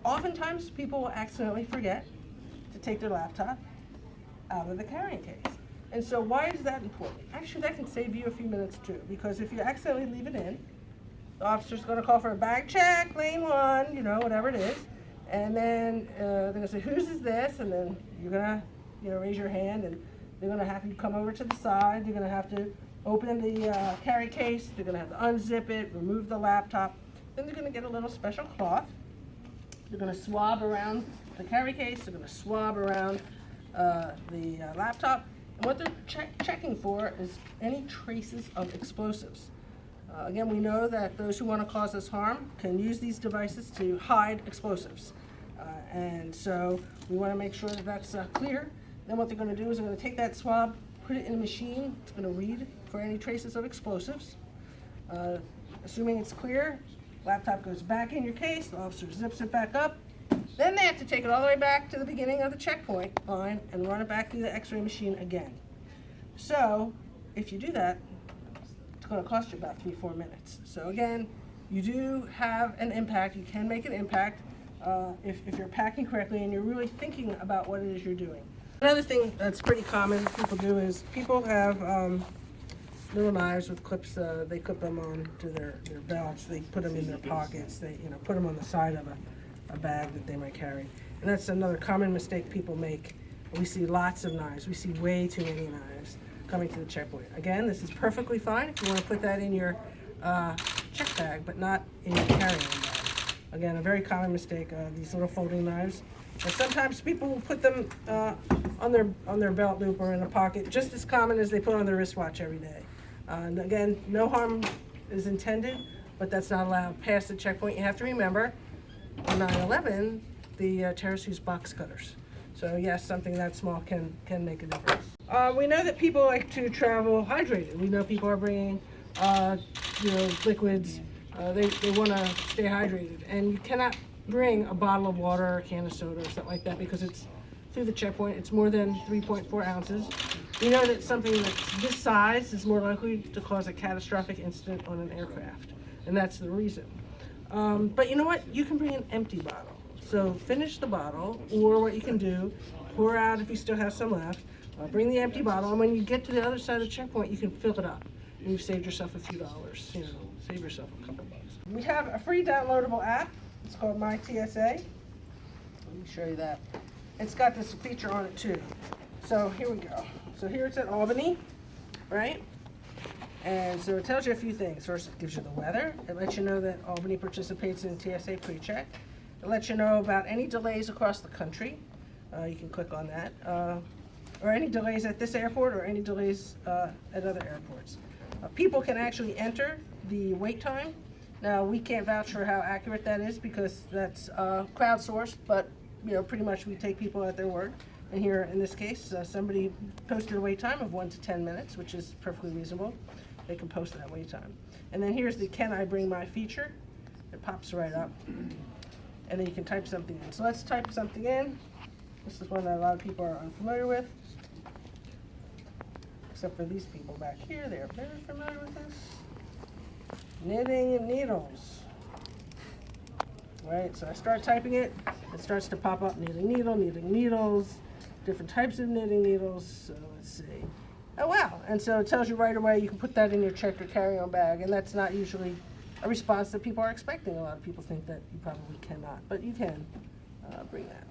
Oftentimes, people will accidentally forget to take their laptop out of the carrying case. And so why is that important? Actually, that can save you a few minutes too, because if you accidentally leave it in, the officer's going to call for a bag check, lane 1, you know, whatever it is, and then they're going to say, whose is this? And then you're going to, you know, raise your hand, and they're going to have you come over to the side. You're going to have to open the carry case. They're going to have to unzip it, remove the laptop. Then they're going to get a little special cloth. They're going to swab around the carry case. They're going to swab around the laptop. And what they're checking for is any traces of explosives. Again, we know that those who want to cause us harm can use these devices to hide explosives. And so we want to make sure that that's clear. Then what they're going to do is they're going to take that swab, put it in a machine. It's going to read for any traces of explosives. Assuming it's clear, laptop goes back in your case, the officer zips it back up. Then they have to take it all the way back to the beginning of the checkpoint line and run it back through the x-ray machine again. So if you do that, it's going to cost you about 3-4 minutes. So again, you do have an impact. You can make an impact if you're packing correctly and you're really thinking about what it is you're doing. Another thing that's pretty common people do is people have little knives with clips. They clip them onto their belts. They put them in their pockets. They put them on the side of a bag that they might carry. And that's another common mistake people make. We see lots of knives. We see way too many knives coming to the checkpoint. Again, this is perfectly fine if you want to put that in your check bag, but not in your carry-on bag. Again, a very common mistake, these little folding knives. And sometimes people will put them on their belt loop or in a pocket, just as common as they put on their wristwatch every day. And again, no harm is intended, but that's not allowed past the checkpoint. You have to remember, on 9/11, the terrorists used box cutters. So yes, something that small can make a difference. We know that people like to travel hydrated. We know people are bringing, liquids. They want to stay hydrated, and you cannot bring a bottle of water or a can of soda or something like that because it's through the checkpoint. It's more than 3.4 ounces. We know that something that's this size is more likely to cause a catastrophic incident on an aircraft, and that's the reason. But you know what? You can bring an empty bottle. So finish the bottle, or what you can do, pour out if you still have some left, bring the empty bottle, and when you get to the other side of the checkpoint, you can fill it up. And you've saved yourself a few dollars, save yourself a couple bucks. We have a free downloadable app. It's called My TSA. Let me show you that. It's got this feature on it too. So here we go. So here it's at Albany, right? And so it tells you a few things. First, it gives you the weather. It lets you know that Albany participates in TSA PreCheck. It lets you know about any delays across the country. You can click on that. Or any delays at this airport or any delays at other airports. People can actually enter the wait time. Now, we can't vouch for how accurate that is because that's crowdsourced, but pretty much we take people at their word. And here, in this case, somebody posted a wait time of 1 to 10 minutes, which is perfectly reasonable. They can post that wait time. And then here's the Can I Bring My feature. It pops right up. And then you can type something in. So let's type something in. This is one that a lot of people are unfamiliar with. Except for these people back here, they're very familiar with this. Knitting needles. Right, so I start typing it. It starts to pop up knitting needles, different types of knitting needles. So let's see. Oh wow, and so it tells you right away you can put that in your checked or carry-on bag, and that's not usually a response that people are expecting. A lot of people think that you probably cannot, but you can bring that.